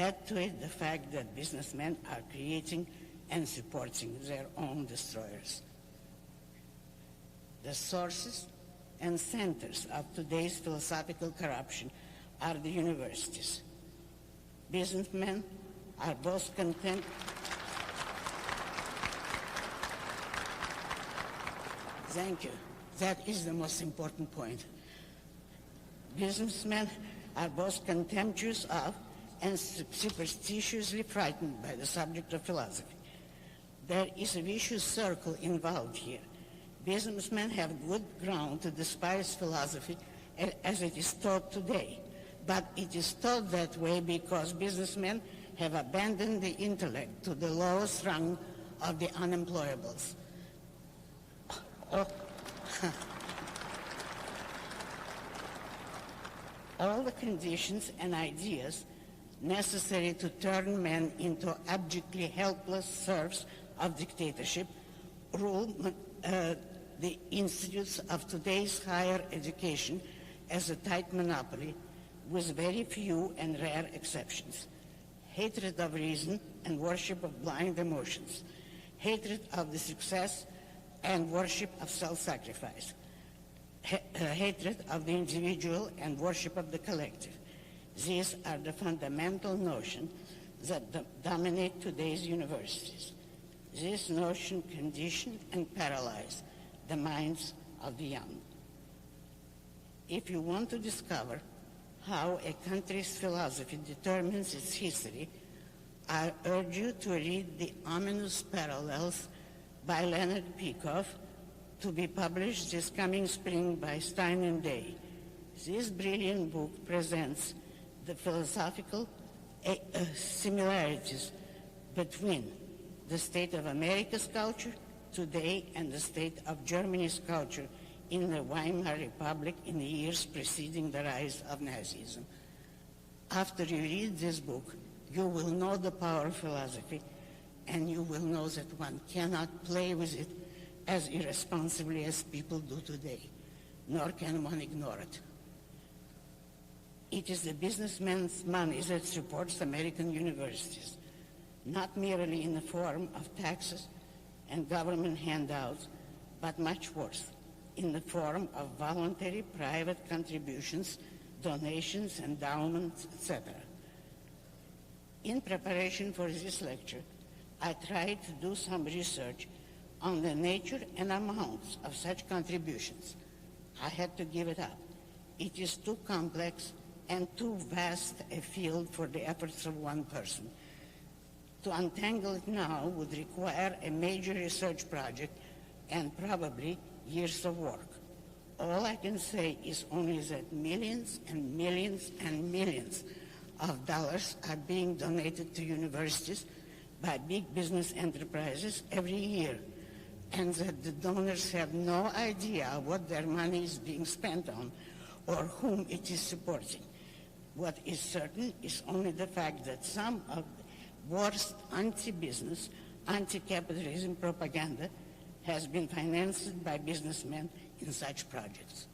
Add to it the fact that businessmen are creating and supporting their own destroyers. The sources and centers of today's philosophical corruption are the universities. Businessmen are both content. Thank you. That is the most important point. Businessmen are both contemptuous of and superstitiously frightened by the subject of philosophy. There is a vicious circle involved here. Businessmen have good ground to despise philosophy as it is taught today, but it is taught that way because businessmen have abandoned the intellect to the lowest rung of the unemployables. All the conditions and ideas necessary to turn men into abjectly helpless serfs of dictatorship rule the institutes of today's higher education as a tight monopoly with very few and rare exceptions. Hatred of reason and worship of blind emotions, hatred of the success and worship of self-sacrifice, hatred of the individual and worship of the collective. These are the fundamental notions that dominate today's universities. This notion condition and paralyze the minds of the young. If you want to discover how a country's philosophy determines its history, I urge you to read The Ominous Parallels by Leonard Peikoff, to be published this coming spring by Stein and Day. This brilliant book presents the philosophical similarities between the state of America's culture today and the state of Germany's culture in the Weimar Republic in the years preceding the rise of Nazism. After you read this book, you will know the power of philosophy, and you will know that one cannot play with it as irresponsibly as people do today, nor can one ignore it. It is the businessman's money that supports American universities, not merely in the form of taxes and government handouts, but much worse, in the form of voluntary private contributions, donations, endowments, etc. In preparation for this lecture, I tried to do some research on the nature and amounts of such contributions. I had to give it up. It is too complex and too vast a field for the efforts of one person. To untangle it now would require a major research project and probably years of work. All I can say is only that millions and millions and millions of dollars are being donated to universities by big business enterprises every year, and that the donors have no idea what their money is being spent on or whom it is supporting. What is certain is only the fact that some of the worst anti-business, anti-capitalism propaganda has been financed by businessmen in such projects.